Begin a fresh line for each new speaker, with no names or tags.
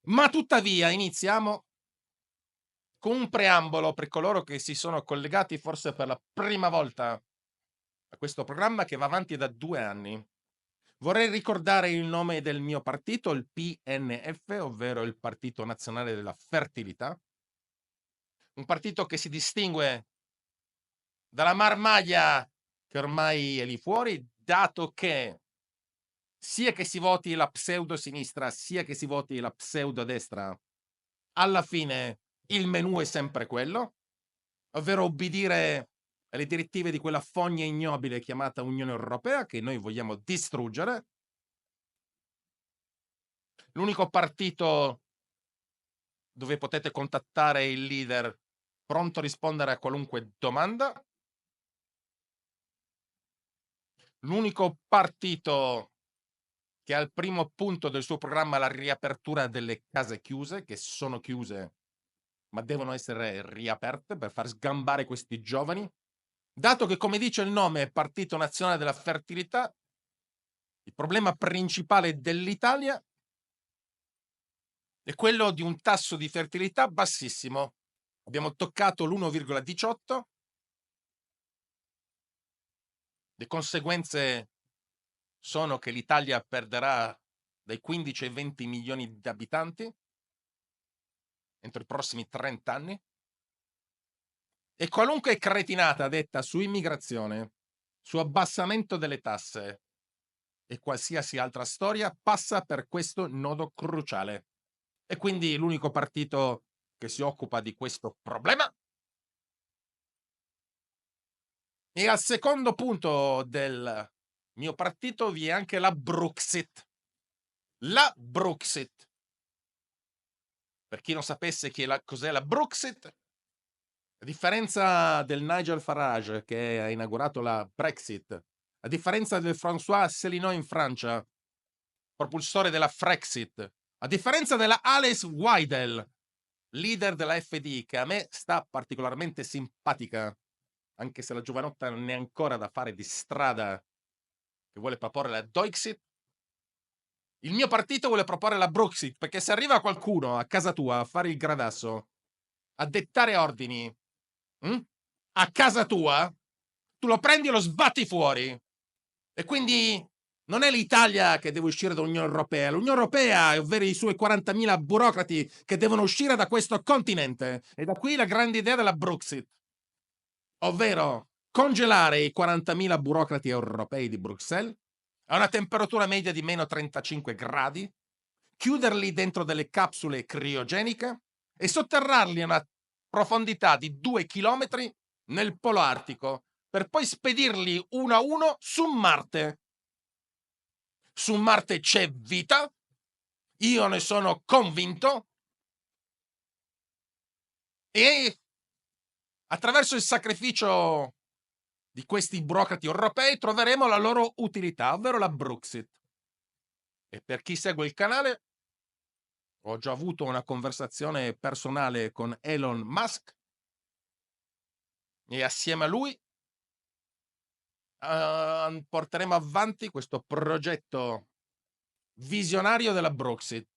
Ma tuttavia iniziamo con un preambolo per coloro che si sono collegati forse per la prima volta a questo programma che va avanti da 2 anni. Vorrei ricordare il nome del mio partito, il PNF, ovvero il Partito Nazionale della Fertilità, un partito che si distingue dalla marmaglia che ormai è lì fuori, dato che sia che si voti la pseudo-sinistra, sia che si voti la pseudo-destra, alla fine il menù è sempre quello, ovvero obbedire alle direttive di quella fogna ignobile chiamata Unione Europea che noi vogliamo distruggere. L'unico partito dove potete contattare il leader pronto a rispondere a qualunque domanda. L'unico partito che ha al primo punto del suo programma la riapertura delle case chiuse, che sono chiuse ma devono essere riaperte per far sgambare questi giovani. Dato che, come dice il nome, Partito Nazionale della Fertilità, il problema principale dell'Italia è quello di un tasso di fertilità bassissimo. Abbiamo toccato l'1,18. Le conseguenze sono che l'Italia perderà dai 15 ai 20 milioni di abitanti entro i prossimi 30 anni. E qualunque cretinata detta su immigrazione, su abbassamento delle tasse e qualsiasi altra storia passa per questo nodo cruciale. E quindi l'unico partito che si occupa di questo problema. E al secondo punto del mio partito vi è anche la Bruxit. La Bruxit. Per chi non sapesse cos'è la Bruxit, a differenza del Nigel Farage che ha inaugurato la Brexit, a differenza del François Asselineau in Francia, propulsore della Frexit, a differenza della Alice Weidel, leader della FD, che a me sta particolarmente simpatica, anche se la giovanotta non è ancora da fare di strada, che vuole proporre la Deutxit. Il mio partito vuole proporre la Bruxit, perché se arriva qualcuno a casa tua a fare il gradasso, a dettare ordini, mh, a casa tua, tu lo prendi e lo sbatti fuori. E quindi non è l'Italia che deve uscire dall'Unione Europea, l'Unione Europea, ovvero i suoi 40.000 burocrati che devono uscire da questo continente. E da qui la grande idea della Bruxit, ovvero congelare i 40.000 burocrati europei di Bruxelles a una temperatura media di meno 35 gradi, chiuderli dentro delle capsule criogeniche e sotterrarli a una profondità di 2 chilometri nel polo artico, per poi spedirli uno a uno su Marte. Su Marte c'è vita, io ne sono convinto, e attraverso il sacrificio di questi burocrati europei troveremo la loro utilità, ovvero la Bruxit. E per chi segue il canale, ho già avuto una conversazione personale con Elon Musk e assieme a lui porteremo avanti questo progetto visionario della Bruxit.